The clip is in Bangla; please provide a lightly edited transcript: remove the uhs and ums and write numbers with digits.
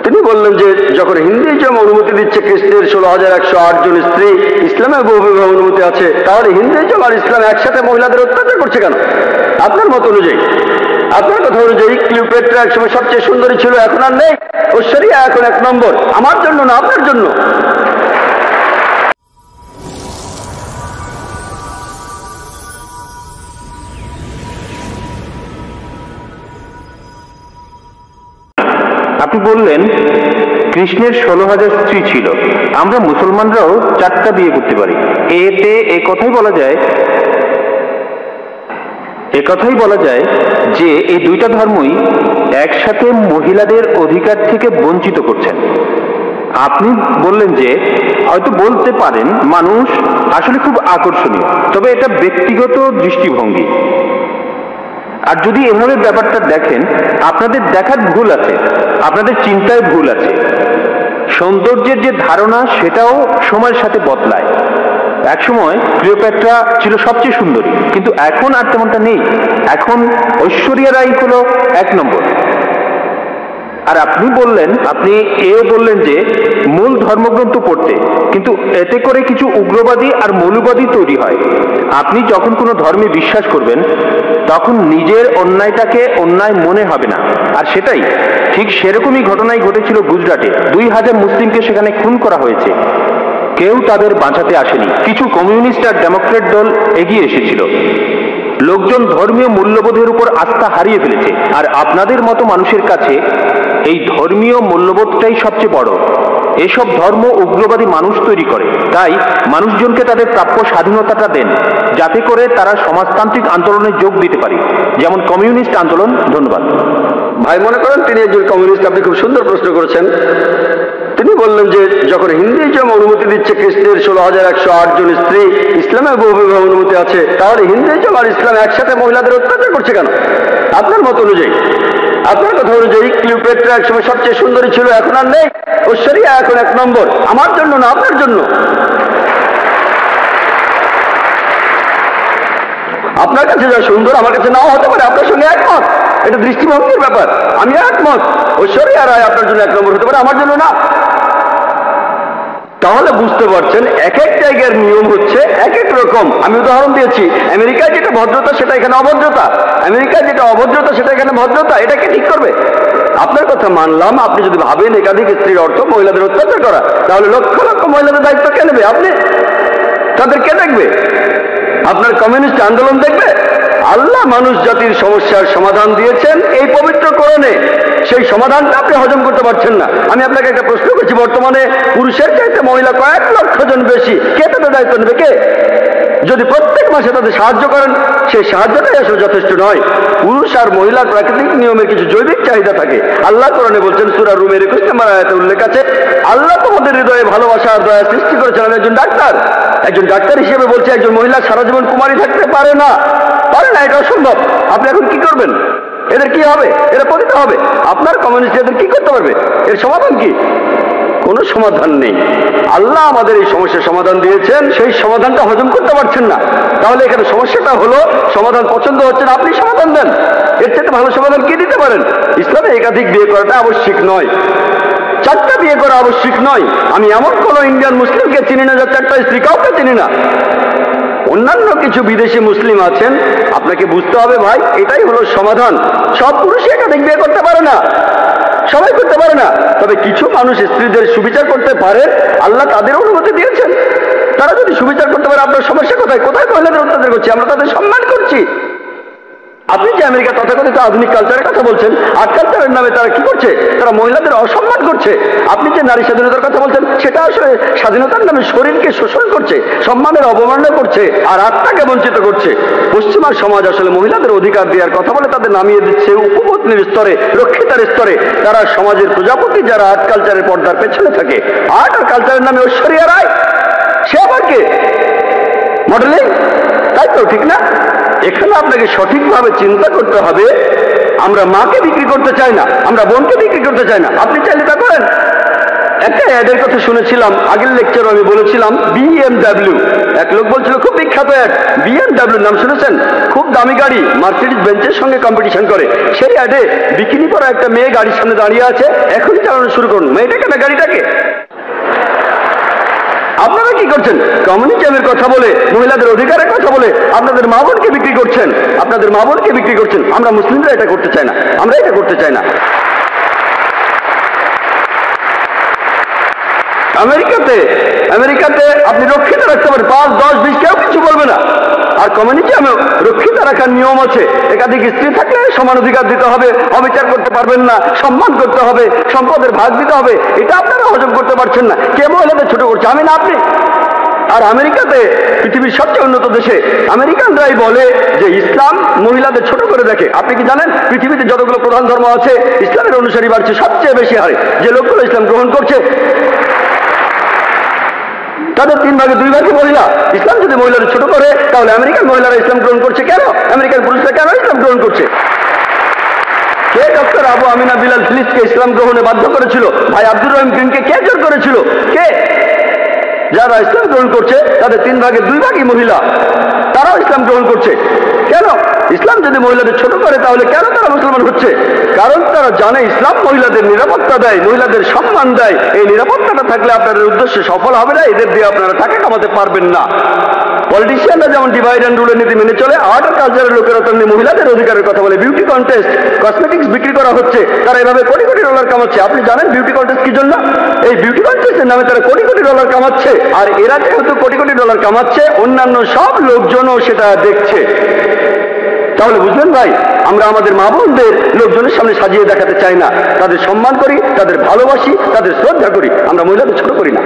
তিনি বললেন যে যখন হিন্দুইজম অনুমতি দিচ্ছে খ্রিস্টের 16,108 জন স্ত্রী, ইসলামে বহুবিবাহ অনুমতি আছে, তাহলে হিন্দুইজম আর ইসলাম একসাথে মহিলাদের অত্যাচার করছে কেন? আপনার মত অনুযায়ী, আপনার কথা অনুযায়ী ক্লিওপেট্রা একসময় সবচেয়ে সুন্দরী ছিল, এখন আর নেই। ঐশ্বরিয়া এখন 1 নম্বর, আমার জন্য না আপনার জন্য। আপনি বললেন কৃষ্ণের 16,000 স্ত্রী ছিল, আমরা মুসলমানরাও 4টা বিয়ে করতে পারি। এতে একথাই বলা যায় যে এই দুইটা ধর্মই একসাথে মহিলাদের অধিকার থেকে বঞ্চিত করছেন। আপনি বললেন যে হয়তো বলতে পারেন মানুষ আসলে খুব আকর্ষণীয়, তবে এটা ব্যক্তিগত দৃষ্টিভঙ্গি। আর যদি এভাবে ব্যাপারটা দেখেন, আপনাদের দেখার ভুল আছে, আপনাদের চিন্তায় ভুল আছে। সৌন্দর্যের যে ধারণা সেটাও সময়ের সাথে বদলায়। একসময় ক্লিওপেট্রা ছিল সবচেয়ে সুন্দরী, কিন্তু এখন আর তেমনটা নেই। এখন ঐশ্বরিয়া রাই হলো 1 নম্বর। আর আপনি এও বললেন যে মূল ধর্মগ্রন্থ পড়তে, কিন্তু এতে করে কিছু উগ্রবাদী আর মৌলবাদী তৈরি হয়। আপনি যখন কোনো ধর্মে বিশ্বাস করবেন তখন নিজের অন্যায়টাকে অন্যায় মনে হবে না। আর সেটাই ঠিক সেরকমই ঘটনাই ঘটেছিল গুজরাটে। 2000 মুসলিমকে সেখানে খুন করা হয়েছে, কেউ তাদের বাঁচাতে আসেনি। কিছু কমিউনিস্ট আর ডেমোক্রেট দল এগিয়ে এসেছিল। লোকজন ধর্মীয় মূল্যবোধের উপর আস্থা হারিয়ে ফেলেছে, আর আপনাদের মতো মানুষের কাছে এই ধর্মীয় মূল্যবোধটাই সবচেয়ে বড়। এসব ধর্ম উগ্রবাদী মানুষ তৈরি করে। তাই মানুষজনকে তাদের প্রাপ্য স্বাধীনতাটা দেন, যাতে করে তারা সমাজতান্ত্রিক আন্দোলনে যোগ দিতে পারে, যেমন কমিউনিস্ট আন্দোলন। ধন্যবাদ ভাই। মনে করেন তিনি একজন কমিউনিস্ট। আপনি খুব সুন্দর প্রশ্ন করেছেন। তিনি বললেন যে যখন হিন্দুইজম অনুমতি দিচ্ছে খ্রিস্টের 16,108 জন স্ত্রী, ইসলামে বহুবিবাহ অনুমতি আছে, তাহলে হিন্দুইজম আর ইসলাম একসাথে মহিলাদের অত্যাচার করছে কেন? আপনার মত অনুযায়ী, আপনার কথা অনুযায়ী ক্লিওপেট্রা একসময় সবচেয়ে সুন্দরী ছিল, এখন আর নেই। ঐশ্বরিয়া এখন 1 নম্বর, আমার জন্য না আপনার জন্য। আপনার কাছে যা সুন্দর আমার কাছে নাও হতে পারে, আপনার সঙ্গে একমত। এটা দৃষ্টিভঙ্গির ব্যাপার। আমি একমত, ঐশ্বরিয়া রায় আপনার জন্য 1 নম্বর হতে পারে, আমার জন্য না। তাহলে বুঝতে পারছেন এক এক জায়গার নিয়ম হচ্ছে এক এক রকম। আমি উদাহরণ দিয়েছি, আমেরিকায় যেটা ভদ্রতা সেটা এখানে অভদ্রতা, আমেরিকায় যেটা অভদ্রতা সেটা এখানে ভদ্রতা। এটাকে ঠিক করবে? আপনার কথা মানলাম। আপনি যদি ভাবেন একাধিক স্ত্রীর অর্থ মহিলাদের অত্যাচার করা, তাহলে লক্ষ লক্ষ মহিলাদের দায়িত্ব কে নেবে? আপনি। তাদের কে দেখবে? আপনার কমিউনিস্ট আন্দোলন দেখবে? আল্লাহ মানুষ জাতির সমস্যার সমাধান দিয়েছেন এই পবিত্র কোরআনে। সেই সমাধানটা আপনি হজম করতে পারছেন না। আমি আপনাকে একটা প্রশ্ন করছি, বর্তমানে পুরুষের চাইতে মহিলা কয়েক লক্ষ জন বেশি। কে তাদের দায়িত্ব নেবে? কে? যদি প্রত্যেক মাসে তাদের সাহায্য করেন, সেই সাহায্যটাই আসলে যথেষ্ট নয়। পুরুষ আর মহিলার প্রাকৃতিক নিয়মের কিছু জৈবিক চাহিদা থাকে। আল্লাহ কোরআনে বলছেন, সূরা রুমের 21 নম্বর আয়াতে উল্লেখ আছে, আল্লাহ তোমাদের হৃদয়ে ভালোবাসা আর দয়া সৃষ্টি করেছেন। আমি একজন ডাক্তার, একজন ডাক্তার হিসেবে বলছি, একজন মহিলা সারা জীবন কুমারী থাকতে পারে না, এটা অসম্ভব। আপনি এখন কি করবেন? এদের কি হবে? এরা পতিত হবে। আপনার কমিউনিস্ট এদের কি করতে পারবে? এর সমাধান কি? কোনো সমাধান নেই। আল্লাহ আমাদের এই সমস্যার সমাধান দিয়েছেন, সেই সমাধানটা হজম করতে পারছেন না। তাহলে এখানে সমস্যাটা হলো সমাধান পছন্দ হচ্ছে না, আপনি সমাধান দেন। এর থেকে ভালো সমাধান কি দিতে পারেন? ইসলামে একাধিক বিয়ে করাটা আবশ্যিক নয়, 4টা বিয়ে করা আবশ্যিক নয়। আমি এমন কোন ইন্ডিয়ান মুসলিমকে চিনি না যার 4টা স্ত্রী, কাউকে চিনি না। অন্যান্য কিছু বিদেশি মুসলিম আছেন। আপনাকে বুঝতে হবে ভাই, এটাই হলো সমাধান। সব পুরুষই একাধিক বিয়ে করতে পারে না, সবাই করতে পারে না। তবে কিছু মানুষ স্ত্রীদের সুবিচার করতে পারে, আল্লাহ তাদের অনুমতি দিয়েছেন। তারা যদি সুবিচার করতে পারে, আপনার সমস্যা কোথায়? কোথায় মহিলাদের অত্যাচার করছি? আমরা তাদের সম্মান করছি। আপনি যে আমেরিকা তথাকথিত আধুনিক কালচারের কথা বলছেন, আর্ট কালচারের নামে তারা কি করছে? তারা মহিলাদের অসম্মান করছে। আপনি যে নারী স্বাধীনতার কথা বলছেন, সেটা আসলে স্বাধীনতার নামে শরীরকে শোষণ করছে, সম্মানের অবমাননা করছে, আর আত্মাকে বঞ্চিত করছে। পশ্চিমা সমাজ আসলে মহিলাদের অধিকার দেওয়ার কথা বলে তাদের নামিয়ে দিচ্ছে উপপত্নীর স্তরে, রক্ষিতার স্তরে। তারা সমাজের প্রজাপতি, যারা আর্ট কালচারের পর্দার পেছনে থাকে। আর্ট আর কালচারের নামে ঐশ্বরিয়া রায়, সে আবার কে? মডেলিং, তাই তো? ঠিক না? এখানে আপনাকে সঠিকভাবে চিন্তা করতে হবে। আমরা মাকে বিক্রি করতে চাই না, আমরা বোনকে বিক্রি করতে চাই না। আপনি চাইলে তা করেন। একটা অ্যাডের কথা শুনেছিলাম, আগের লেকচারে আমি বলেছিলাম BMW। এক লোক বলছিল খুব বিখ্যাত অ্যাড, BMW নাম শুনেছেন? খুব দামি গাড়ি, মার্সিডিজ বেঞ্চের সঙ্গে কম্পিটিশন করে। সেই অ্যাডে বিকিনি পরা একটা মেয়ে গাড়ির সামনে দাঁড়িয়ে আছে, এখনই চালানো শুরু করুন। মেয়েটাকে না গাড়িটাকে? আপনারা কি করছেন? কমিউনিজমের কথা বলে, মহিলাদের অধিকারের কথা বলে আপনাদের মা বোনকে বিক্রি করছেন, আপনাদের মা বোনকে বিক্রি করছেন। আমরা মুসলিমরা এটা করতে চাই না, আমরা এটা করতে চাই না। আমেরিকাতে আপনি রক্ষিত রাখতে পারেন, 5, 10, 20 কেউ কিছু বলবে না। আর কমিউনিজমে রক্ষিত রাখার নিয়ম আছে, একাধিক স্ত্রী থাকলে সমান অধিকার দিতে হবে, অবিচার করতে পারবেন না, সম্মান করতে হবে, সম্পদের ভাগ দিতে হবে। এটা আপনারা হজম করতে পারছেন না। কে মহিলাদের ছোট করছে? আমি না আপনি? আর আমেরিকাতে, পৃথিবীর সবচেয়ে উন্নত দেশে, আমেরিকানরাই বলে যে ইসলাম মহিলাদের ছোট করে দেখে। আপনি কি জানেন পৃথিবীতে যতগুলো প্রধান ধর্ম আছে, ইসলামের অনুসারী বাড়ছে সবচেয়ে বেশি হারে। যে লোকগুলো ইসলাম গ্রহণ করছে তাদের 3 ভাগে 2 ভাগই মহিলা। ইসলাম যদি মহিলাদের ছোট করে, তাহলে আমেরিকান মহিলারা ইসলাম গ্রহণ করছে কেন? আমেরিকান পুরুষরা কেন ইসলাম গ্রহণ করছে? কে ডক্টর আবু আমিনা বিলাল ফিলিসকে ইসলাম গ্রহণে বাধ্য করেছিল? ভাই আব্দুর রহিম গ্রিনকে কে জোর করেছিল? কে? যারা ইসলাম গ্রহণ করছে তাদের 3 ভাগে 2 ভাগই মহিলা, তারাও ইসলাম গ্রহণ করছে। কেন? ইসলাম যদি মহিলাদের ছোট করে, তাহলে কেন তারা মুসলমান হচ্ছে? কারণ তারা জানে ইসলাম মহিলাদের নিরাপত্তা দেয়, মহিলাদের সম্মান দেয়। এই নিরাপত্তাটা থাকলে আপনাদের উদ্দেশ্যে সফল হবে না, এদের দিয়ে আপনারা টাকা কামাতে পারবেন না। পলিটিশিয়ানরা যেমন ডিভাইড অ্যান্ড রুলের নীতি মেনে চলে, আর্ট আর কালচারের লোকেরা তেমনি মহিলাদের অধিকারের কথা বলে। বিউটি কন্টেস্ট, কসমেটিক্স বিক্রি করা হচ্ছে, তারা এভাবে কোটি কোটি ডলার কামাচ্ছে। আপনি জানেন বিউটি কন্টেস্ট কি জন্য? এই বিউটি কন্টেস্টের নামে তারা কোটি কোটি ডলার কামাচ্ছে। আর এরা যেহেতু কোটি কোটি ডলার কামাচ্ছে, অন্যান্য সব লোকজনও সেটা দেখছে। তাহলে বুঝলেন ভাই, আমরা আমাদের মা বোনদের লোকজনের সামনে সাজিয়ে দেখাতে চাই না। তাদের সম্মান করি, তাদের ভালোবাসি, তাদের শ্রদ্ধা করি, আমরা মহিলাদের ছোট করি না।